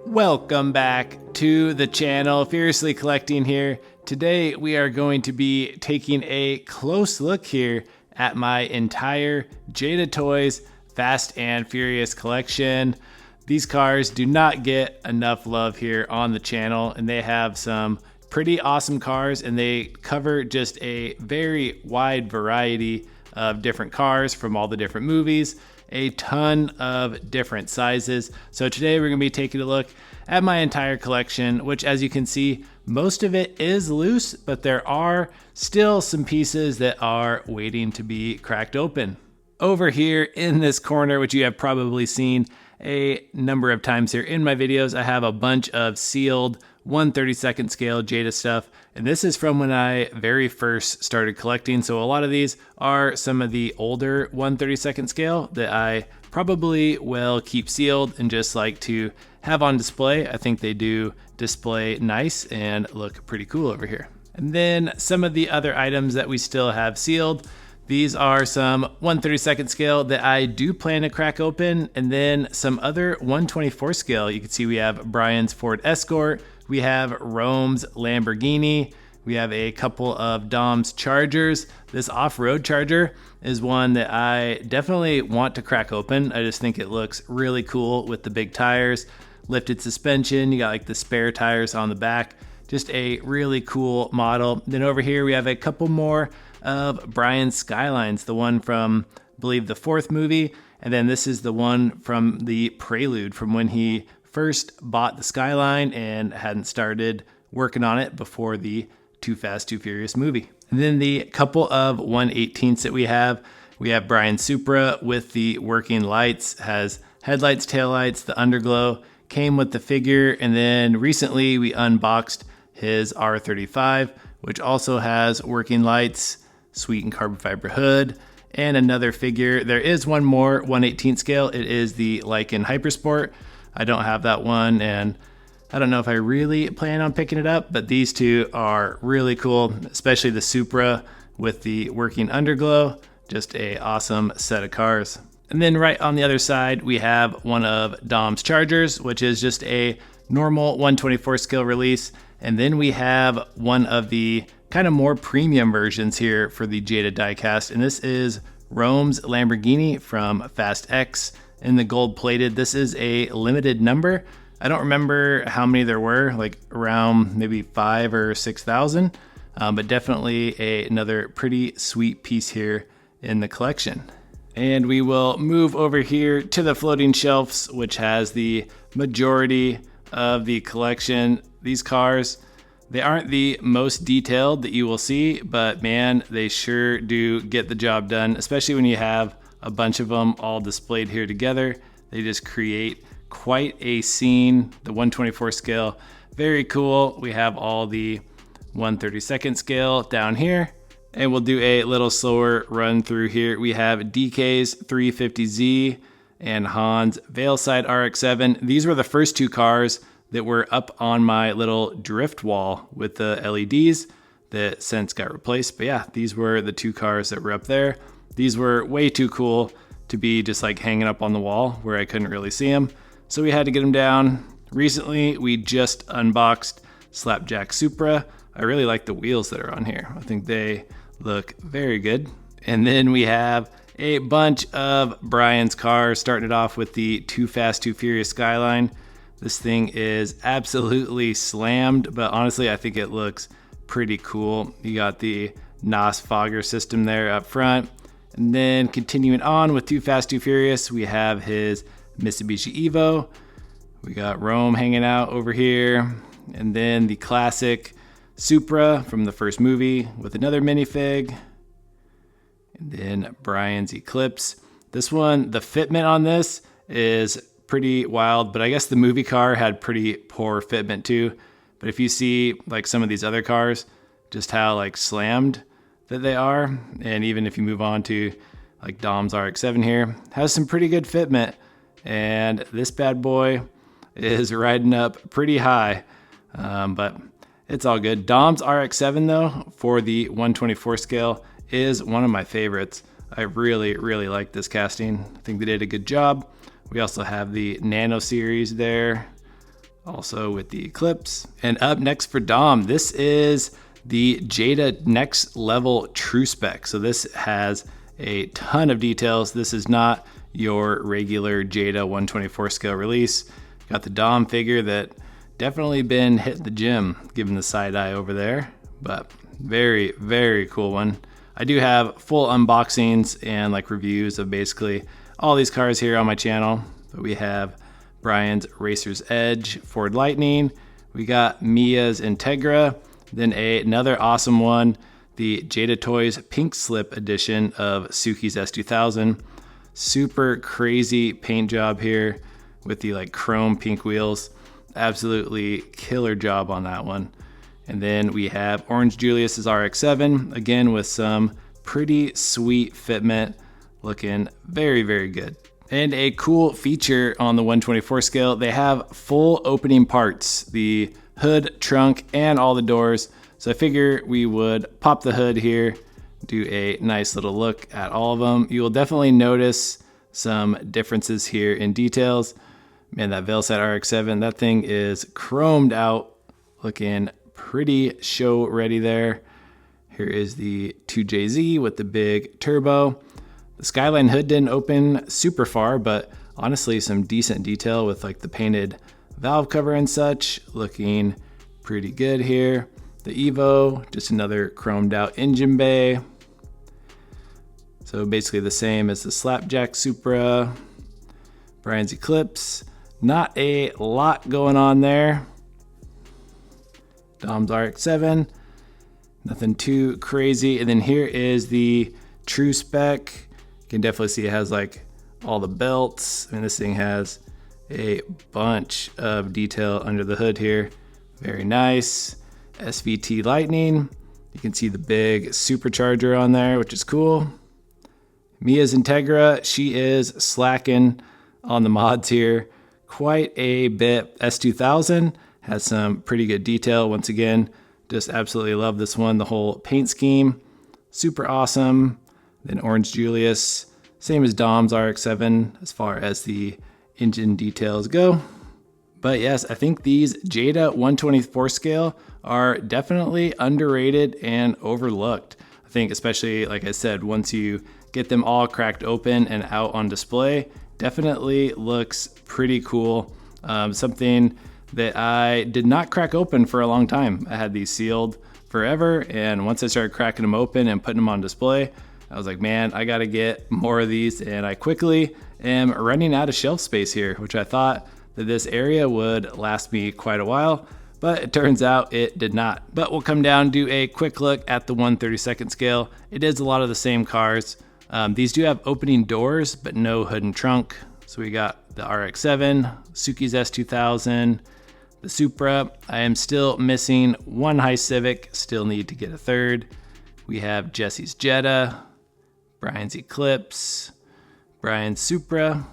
Welcome back to the channel, Fiercely Collecting here. Today we are going to be taking a close look here at my entire Jada Toys Fast and Furious collection. These cars do not get enough love here on the channel, and they have some pretty awesome cars, and they cover just a very wide variety of different cars from all the different movies, a ton of different sizes. So today we're going to be taking a look at my entire collection, which, as you can see, most of it is loose, but there are still some pieces that are waiting to be cracked open. Over here in this corner, which you have probably seen a number of times here in my videos, I have a bunch of sealed 1/32 scale Jada stuff, and this is from when I very first started collecting. So a lot of these are some of the older 1/32 scale that I probably will keep sealed and just like to have on display. I think they do display nice and look pretty cool over here. And then some of the other items that we still have sealed, these are some 1/32 scale that I do plan to crack open, and then some other 1/24 scale. You can see we have Brian's Ford Escort, we have Rome's Lamborghini, we have a couple of Dom's Chargers. This off-road Charger is one that I definitely want to crack open. I just think it looks really cool with the big tires, lifted suspension, you got like the spare tires on the back. Just a really cool model. Then over here we have a couple more of Brian's Skylines, the one from, I believe, the fourth movie, and then this is the one from the Prelude, from when he first bought the Skyline and hadn't started working on it before the Too Fast, Too Furious movie. And then the couple of 1/18ths that we have Brian's Supra with the working lights, has headlights, taillights, the underglow, came with the figure, and then recently we unboxed his R35, which also has working lights, sweet and carbon fiber hood, and another figure. There is one more 1/18th scale. It is the Lycan Hypersport. I don't have that one, and I don't know if I really plan on picking it up, but these two are really cool, especially the Supra with the working underglow. Just a awesome set of cars. And then right on the other side, we have one of Dom's Chargers, which is just a normal 1/24 scale release. And then we have one of the kind of more premium versions here for the Jada diecast, and this is Rome's Lamborghini from Fast X in the gold plated. This is a limited number. I don't remember how many there were, like around maybe 5,000 or 6,000, but definitely another pretty sweet piece here in the collection. And we will move over here to the floating shelves, which has the majority of the collection. These cars, they aren't the most detailed that you will see, but man, they sure do get the job done, especially when you have a bunch of them all displayed here together. They just create quite a scene. The 1/24 scale, very cool. We have all the 1/32 scale down here, and we'll do a little slower run through here. We have DK's 350Z and Han's Veilside RX-7. These were the first two cars that were up on my little drift wall with the LEDs that since got replaced. But yeah, these were the two cars that were up there. These were way too cool to be just like hanging up on the wall where I couldn't really see them. So we had to get them down. Recently, we just unboxed Slapjack Supra. I really like the wheels that are on here. I think they look very good. And then we have a bunch of Brian's cars, starting it off with the Too Fast, Too Furious Skyline. This thing is absolutely slammed, but honestly, I think it looks pretty cool. You got the NOS fogger system there up front. And then continuing on with Too Fast, Too Furious, we have his Mitsubishi Evo. We got Rome hanging out over here. And then the classic Supra from the first movie with another minifig. And then Brian's Eclipse. This one, the fitment on this is pretty wild, but I guess the movie car had pretty poor fitment too. But if you see like some of these other cars, just how like slammed that they are, and even if you move on to like Dom's RX-7 here, has some pretty good fitment, and this bad boy is riding up pretty high, but it's all good. Dom's RX-7 though, for the 1/24 scale, is one of my favorites. I really like this casting. I think they did a good job. We also have the Nano series there also with the Eclipse. And up next for Dom, this is the Jada Next Level True Spec. So this has a ton of details. This is not your regular Jada 124 scale release. Got the Dom figure that definitely been hitting the gym, given the side eye over there, but very, very cool one. I do have full unboxings and like reviews of basically all these cars here on my channel. But we have Brian's Racer's Edge Ford Lightning. We got Mia's Integra. Then another awesome one, the Jada Toys Pink Slip edition of Suki's S2000. Super crazy paint job here with the like chrome pink wheels. Absolutely killer job on that one. And then we have Orange Julius's RX-7, again with some pretty sweet fitment, looking very, very good. And a cool feature on the 124 scale, they have full opening parts, the hood, trunk, and all the doors. So I figure we would pop the hood here, do a nice little look at all of them. You will definitely notice some differences here in details. Man, that Veilset RX-7, that thing is chromed out, looking pretty show ready there. Here is the 2JZ with the big turbo. The Skyline hood didn't open super far, but honestly some decent detail with like the painted valve cover and such, looking pretty good here. The Evo, just another chromed out engine bay. So basically the same as the Slapjack Supra. Brian's Eclipse, not a lot going on there. Dom's RX-7, nothing too crazy. And then here is the True Spec. You can definitely see it has like all the belts. I mean, this thing has a bunch of detail under the hood here. Very nice. SVT Lightning. You can see the big supercharger on there, which is cool. Mia's Integra, she is slacking on the mods here quite a bit. S2000 has some pretty good detail. Once again, just absolutely love this one. The whole paint scheme, super awesome. Then Orange Julius, same as Dom's RX-7 as far as the engine details go. But yes, I think these Jada 124 scale are definitely underrated and overlooked. I think especially, like I said, once you get them all cracked open and out on display, definitely looks pretty cool. Something that I did not crack open for a long time. I had these sealed forever, and once I started cracking them open and putting them on display, I was like, man, I gotta get more of these, and I quickly am running out of shelf space here, which I thought that this area would last me quite a while, but it turns out it did not. But we'll come down, do a quick look at the 1/32 scale. It is a lot of the same cars. These do have opening doors, but no hood and trunk. So we got the RX-7, Suki's S2000, the Supra. I am still missing one High Civic, still need to get a third. We have Jesse's Jetta, Brian's Eclipse, Brian's Supra.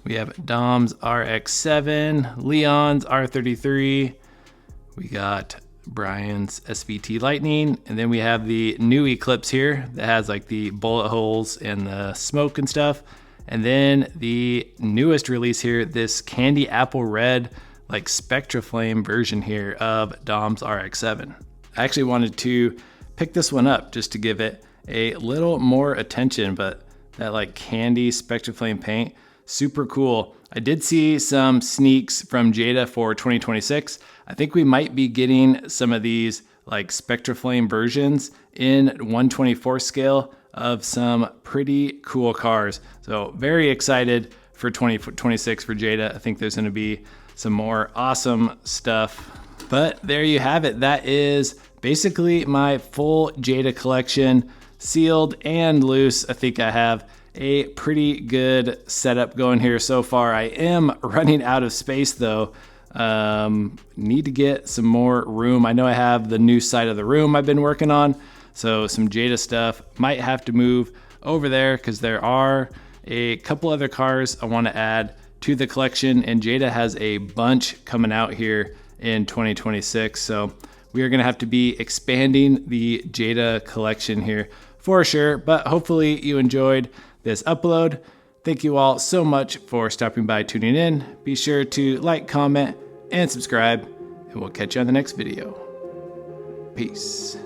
We have Dom's RX-7, Leon's R33. We got Brian's SVT Lightning, and then we have the new Eclipse here that has like the bullet holes and the smoke and stuff. And then the newest release here, this candy apple red, like Spectra Flame version here of Dom's RX-7. I actually wanted to pick this one up just to give it a little more attention, but that like candy Spectra Flame paint, super cool. I did see some sneaks from Jada for 2026. I think we might be getting some of these like Spectra Flame versions in 124 scale of some pretty cool cars. So very excited for 2026 for Jada. I think there's gonna be some more awesome stuff. But there you have it. That is basically my full Jada collection, sealed and loose. I think I have a pretty good setup going here so far. I am running out of space though. Need to get some more room. I know I have the new side of the room I've been working on, so some Jada stuff might have to move over there because there are a couple other cars I want to add to the collection, and Jada has a bunch coming out here in 2026. So we are going to have to be expanding the Jada collection here for sure, but hopefully you enjoyed this upload. Thank you all so much for stopping by, tuning in. Be sure to like, comment, and subscribe, and we'll catch you on the next video. Peace.